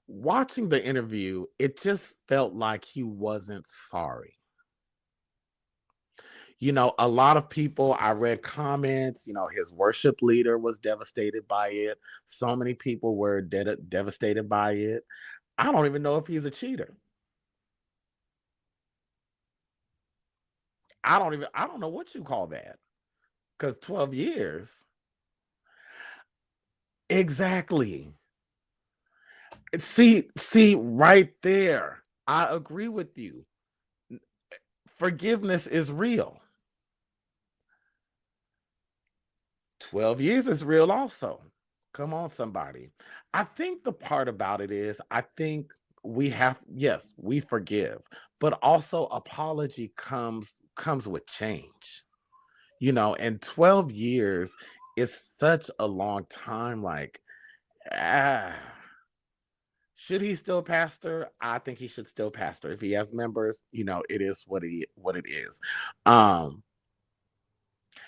Watching the interview, it just felt like he wasn't sorry. A lot of people, I read comments, his worship leader was devastated by it. So many people were devastated by it. I don't even know if he's a cheater. I don't know what you call that. Because 12 years. Exactly. See, right there. I agree with you. Forgiveness is real. 12 years is real also. Come on, somebody. I think the part about it is, I think yes, we forgive, but also apology comes with change. And 12 years is such a long time. Like, should he still pastor? I think he should still pastor. If he has members, it is what it is.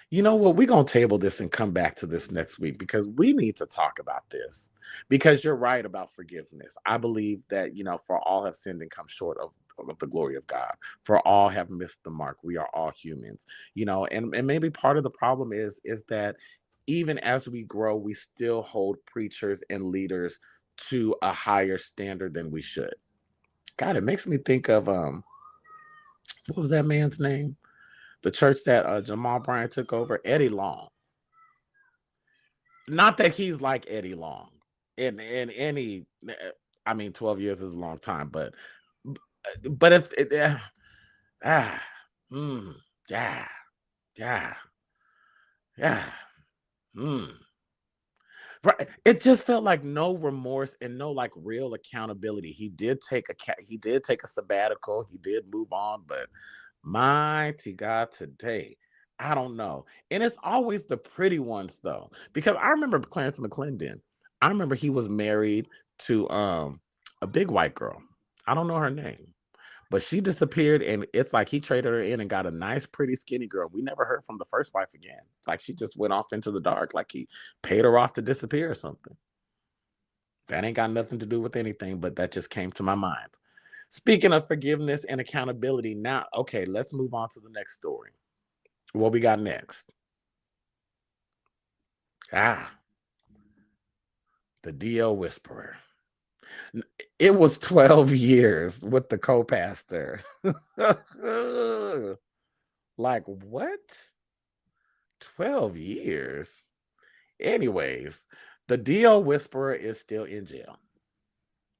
You know what? We're going to table this and come back to this next week because we need to talk about this. Because you're right about forgiveness. I believe that, for all have sinned and come short of the glory of God. For all have missed the mark. We are all humans, and maybe part of the problem is that even as we grow, we still hold preachers and leaders to a higher standard than we should. God, it makes me think of, what was that man's name? The church that Jamal Bryant took over, Eddie Long. Not that he's like Eddie Long in any. I mean, 12 years is a long time, but if it, ah, yeah, yeah, yeah, right. It just felt like no remorse and no like real accountability. He did take a sabbatical. He did move on, but mighty God, today, I don't know. And it's always the pretty ones though, because I remember Clarence McClendon. I remember he was married to a big white girl. I don't know her name, but she disappeared, and it's like he traded her in and got a nice, pretty, skinny girl. We never heard from the first wife again. Like she just went off into the dark, like he paid her off to disappear or something. That ain't got nothing to do with anything, but that just came to my mind. Speaking of forgiveness and accountability, now, okay, let's move on to the next story. What we got next? The DL Whisperer. It was 12 years with the co-pastor. Like what? 12 years. Anyways, the DL Whisperer is still in jail.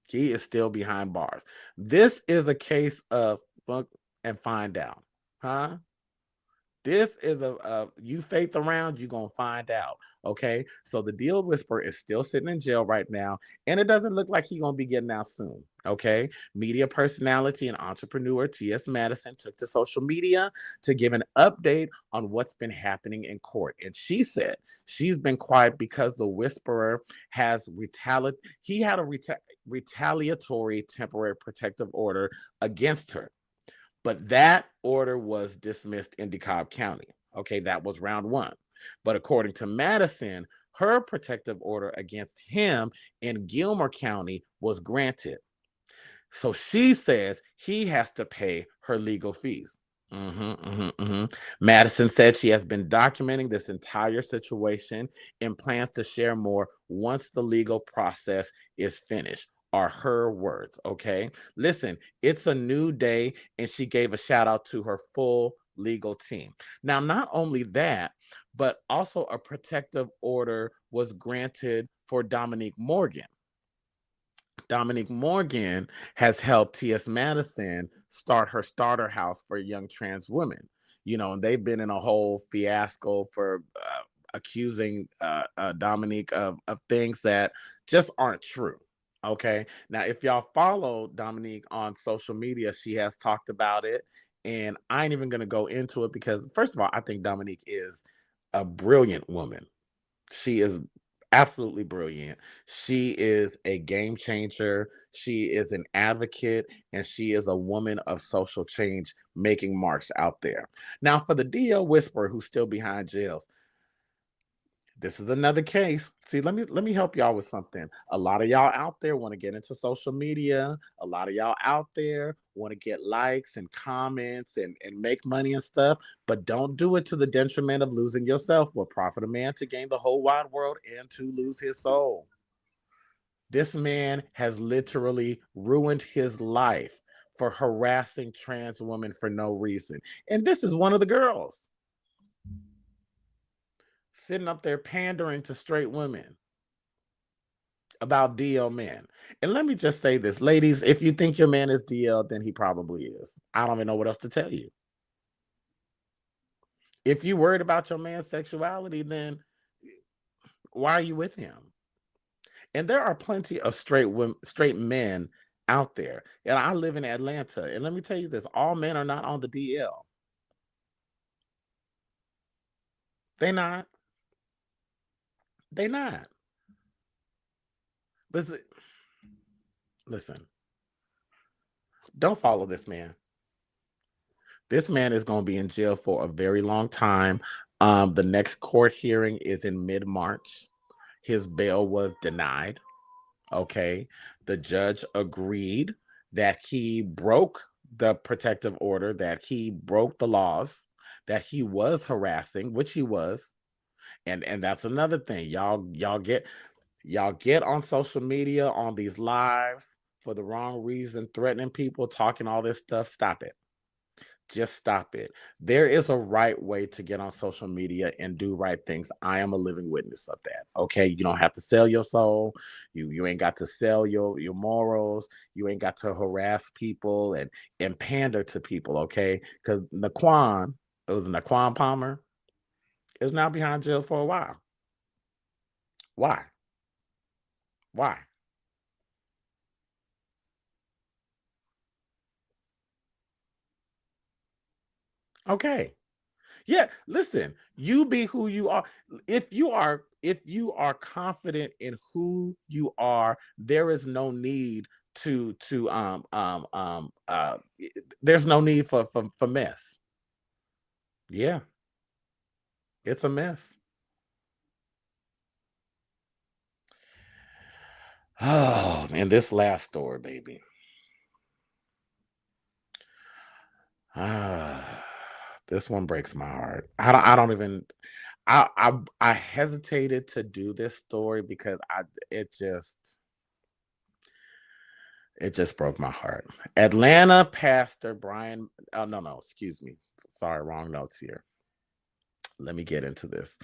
He is still behind bars. This is a case of fuck and find out. Huh? This is you faith around, you're gonna find out. Okay. So the deal whisperer is still sitting in jail right now, and it doesn't look like he's gonna be getting out soon. Okay. Media personality and entrepreneur T.S. Madison took to social media to give an update on what's been happening in court. And she said she's been quiet because the whisperer has he had a retaliatory temporary protective order against her. But that order was dismissed in DeKalb County. Okay, that was round one. But according to Madison, her protective order against him in Gilmer County was granted. So she says he has to pay her legal fees. Madison said she has been documenting this entire situation and plans to share more once the legal process is finished. Are her words. Okay. Listen, it's a new day, and she gave a shout out to her full legal team. Now, not only that, but also a protective order was granted for Dominique Morgan. Dominique Morgan has helped T.S. Madison start her starter house for young trans women. And they've been in a whole fiasco for accusing Dominique of things that just aren't true. Okay. Now, if y'all follow Dominique on social media, she has talked about it. And I ain't even going to go into it because, first of all, I think Dominique is a brilliant woman. She is absolutely brilliant. She is a game changer. She is an advocate, and she is a woman of social change making marks out there. Now, for the DL Whisperer who's still behind jails, this is another case. See, let me help y'all with something. A lot of y'all out there want to get into social media. A lot of y'all out there want to get likes and comments and make money and stuff, but don't do it to the detriment of losing yourself. What profit a man to gain the whole wide world and to lose his soul? This man has literally ruined his life for harassing trans women for no reason. And this is one of the girls sitting up there pandering to straight women about DL men. And let me just say this, ladies, if you think your man is DL, then he probably is. I don't even know what else to tell you. If you worried about your man's sexuality, then why are you with him? And there are plenty of straight men out there. And I live in Atlanta. And let me tell you this, all men are not on the DL. They're not. They're not. Listen, don't follow this man. This man is going to be in jail for a very long time. The next court hearing is in mid-March. His bail was denied. Okay. The judge agreed that he broke the protective order, that he broke the laws, that he was harassing, which he was. And that's another thing. Y'all get on social media on these lives for the wrong reason, threatening people, talking all this stuff. Stop it. Just stop it. There is a right way to get on social media and do right things. I am a living witness of that. Okay. You don't have to sell your soul. You ain't got to sell your morals. You ain't got to harass people and pander to people. Okay. Because Naquan, it was Naquan Palmer, is now behind jail for a while. Why? Why? Okay. Yeah, listen, you be who you are. If you are confident in who you are, there is no need there's no need for mess. Yeah, it's a mess. Oh, and this last story, baby. This one breaks my heart. I don't even I hesitated to do this story because it just It just broke my heart. Atlanta pastor Bryan. Oh, no, excuse me. Sorry, wrong notes here. Let me get into this.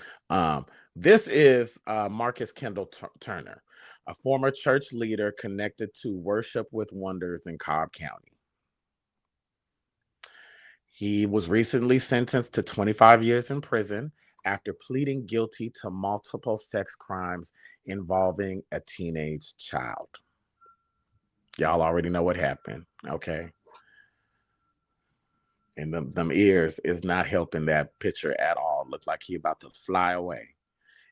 This is Marcus Kendall Turner, a former church leader connected to Worship with Wonders in Cobb County. He was recently sentenced to 25 years in prison after pleading guilty to multiple sex crimes involving a teenage child. Y'all already know what happened, okay? And them ears is not helping that picture at all. Looked like he about to fly away.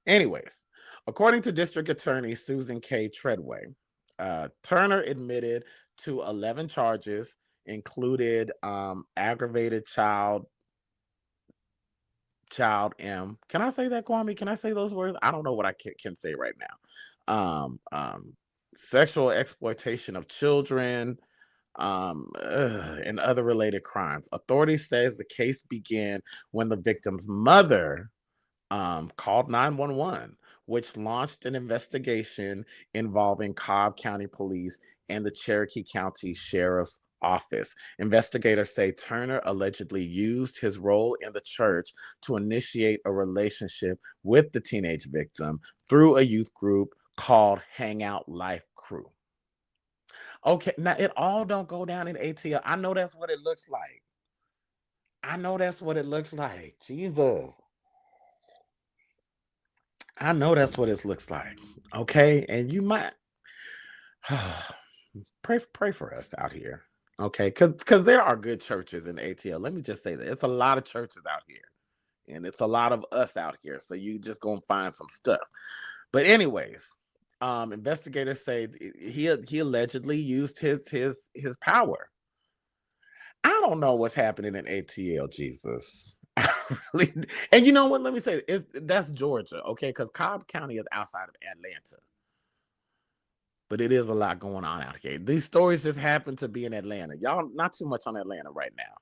Anyways, according to District Attorney Susan K. Treadway, Turner admitted to 11 charges, included aggravated child M. Can I say that, Kwame? Can I say those words? I don't know what I can say right now. Sexual exploitation of children, and other related crimes. Authorities says the case began when the victim's mother called 911, which launched an investigation involving Cobb County Police and the Cherokee County Sheriff's Office. Investigators say Turner allegedly used his role in the church to initiate a relationship with the teenage victim through a youth group called Hangout Life Crew. Okay, now it all don't go down in ATL. I know that's what it looks like. Jesus. I know that's what it looks like. Okay, and you might pray for us out here. Okay, because there are good churches in ATL. Let me just say that it's a lot of churches out here, and it's a lot of us out here. So you just gonna find some stuff. But anyways, investigators say he allegedly used his power. I don't know what's happening in ATL, Jesus. Really, and you know what? Let me say that's Georgia, okay? Because Cobb County is outside of Atlanta. But it is a lot going on out here. These stories just happen to be in Atlanta. Y'all not too much on Atlanta right now.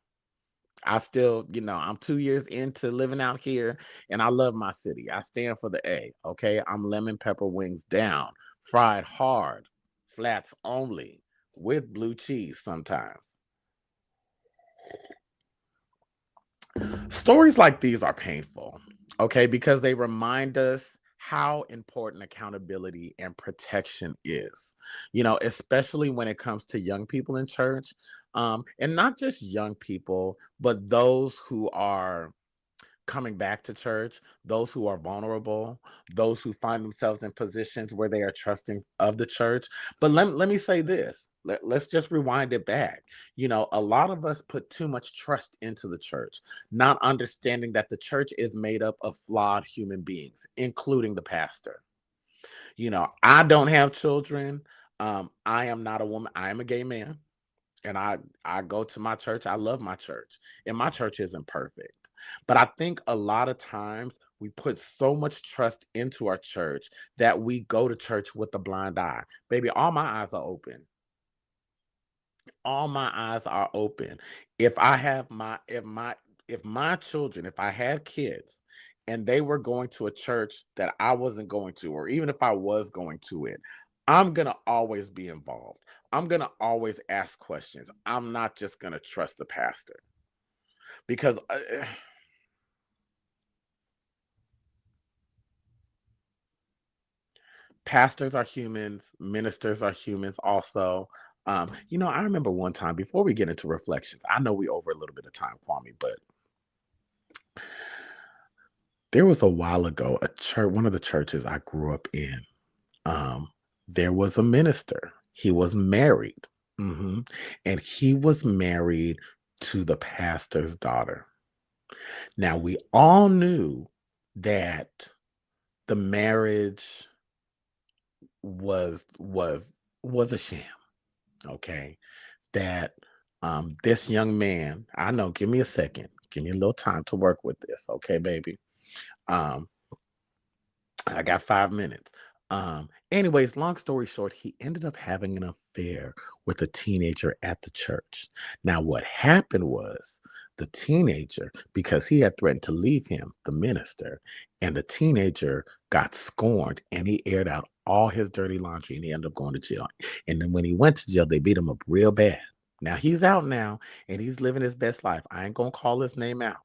I still, I'm 2 years into living out here, and I love my city. I stand for the A, okay? I'm lemon pepper wings down, fried hard, flats only, with blue cheese sometimes. Stories like these are painful, okay? Because they remind us how important accountability and protection is, especially when it comes to young people in church. And not just young people, but those who are coming back to church, those who are vulnerable, those who find themselves in positions where they are trusting of the church. But let me say this. Let's just rewind it back. A lot of us put too much trust into the church, not understanding that the church is made up of flawed human beings, including the pastor. I don't have children. I am not a woman. I am a gay man. And I go to my church. I love my church. And my church isn't perfect. But I think a lot of times we put so much trust into our church that we go to church with a blind eye. Baby, all my eyes are open. All my eyes are open. If I had kids and they were going to a church that I wasn't going to, or even if I was going to it, I'm going to always be involved. I'm going to always ask questions. I'm not just going to trust the pastor. Because pastors are humans, ministers are humans also. I remember one time, before we get into reflections, I know we over a little bit of time, Kwame, but there was a while ago, one of the churches I grew up in, there was a minister. He was married. And he was married to the pastor's daughter. Now, we all knew that the marriage was a sham. Okay. That this young man, I know, give me a second. Give me a little time to work with this. Okay, baby. I got 5 minutes. Anyways, long story short, he ended up having an affair with a teenager at the church. Now, what happened was the teenager, because he had threatened to leave him, the minister, and the teenager got scorned and he aired out all his dirty laundry, and he ended up going to jail. And then when he went to jail, they beat him up real bad. Now he's out now, and he's living his best life. I ain't gonna call his name out.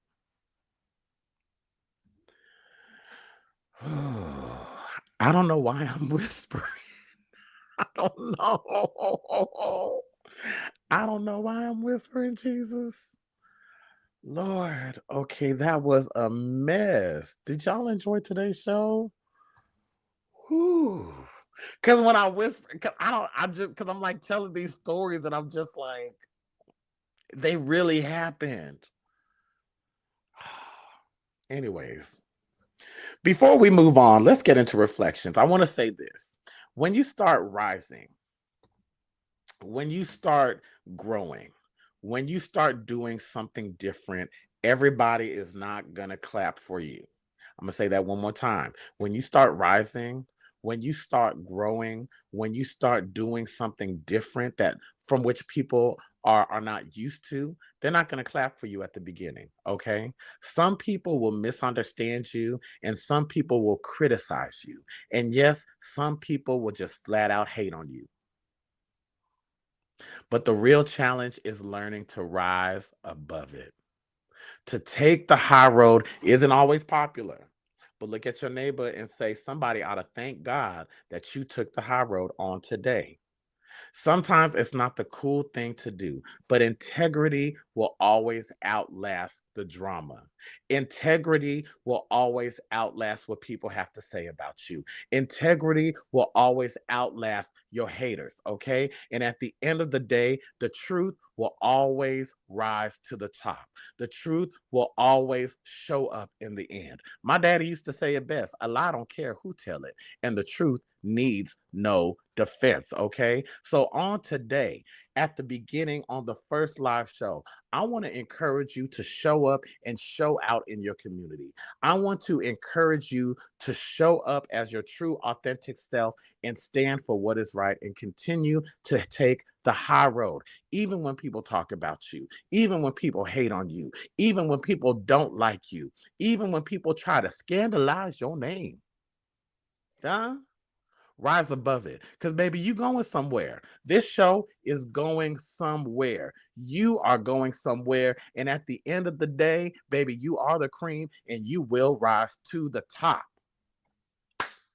I don't know why I'm whispering. I don't know. I don't know why I'm whispering, Jesus. Lord, okay, that was a mess. Did y'all enjoy today's show? Whew. Because when I whisper, because I'm like telling these stories and I'm just like, they really happened. Anyways, before we move on, let's get into reflections. I want to say this. When you start rising, when you start growing, when you start doing something different, everybody is not going to clap for you. I'm going to say that one more time. When you start rising, when you start growing, when you start doing something different that from which people are not used to, they're not going to clap for you at the beginning, okay? Some people will misunderstand you and some people will criticize you. And yes, some people will just flat out hate on you. But the real challenge is learning to rise above it. To take the high road isn't always popular. But look at your neighbor and say, somebody ought to thank God that you took the high road on today. Sometimes it's not the cool thing to do, but integrity will always outlast the drama. Integrity will always outlast what people have to say about you. Integrity will always outlast your haters, okay? And at the end of the day, the truth will always rise to the top. The truth will always show up in the end. My daddy used to say it best, a lie don't care who tell it, and the truth needs no defense, okay? So on today, at the beginning on the first live show, I want to encourage you to show up and show out in your community. I want to encourage you to show up as your true, authentic self and stand for what is right and continue to take the high road, even when people talk about you, even when people hate on you, even when people don't like you, even when people try to scandalize your name. Huh? Rise above it. Because, baby, you going somewhere. This show is going somewhere. You are going somewhere. And at the end of the day, baby, you are the cream and you will rise to the top.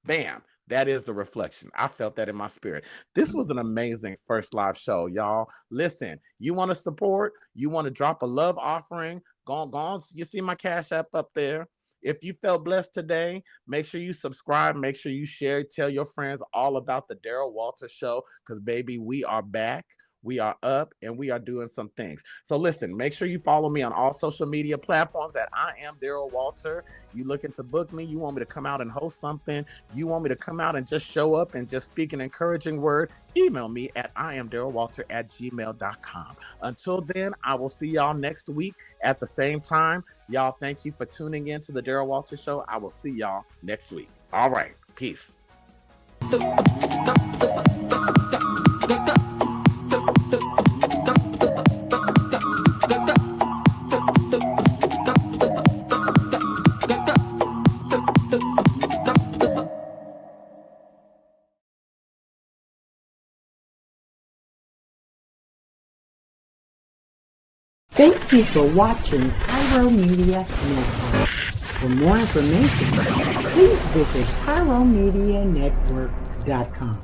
Bam. That is the reflection. I felt that in my spirit. This was an amazing first live show, y'all. Listen, you want to support? You want to drop a love offering? Go on. You see my Cash App up there. If you felt blessed today, make sure you subscribe. Make sure you share. Tell your friends all about the Daryl Walter Show because, baby, we are back. We are up and we are doing some things. So listen, make sure you follow me on all social media platforms at I am Daryl Walter. You looking to book me? You want me to come out and host something? You want me to come out and just show up and just speak an encouraging word? Email me at iamdarylwalter@gmail.com. Until then, I will see y'all next week at the same time. Y'all, thank you for tuning in to the Daryl Walter Show. I will see y'all next week. All right. Peace. Thank you for watching Pyro Media Network. For more information, please visit pyromedianetwork.com.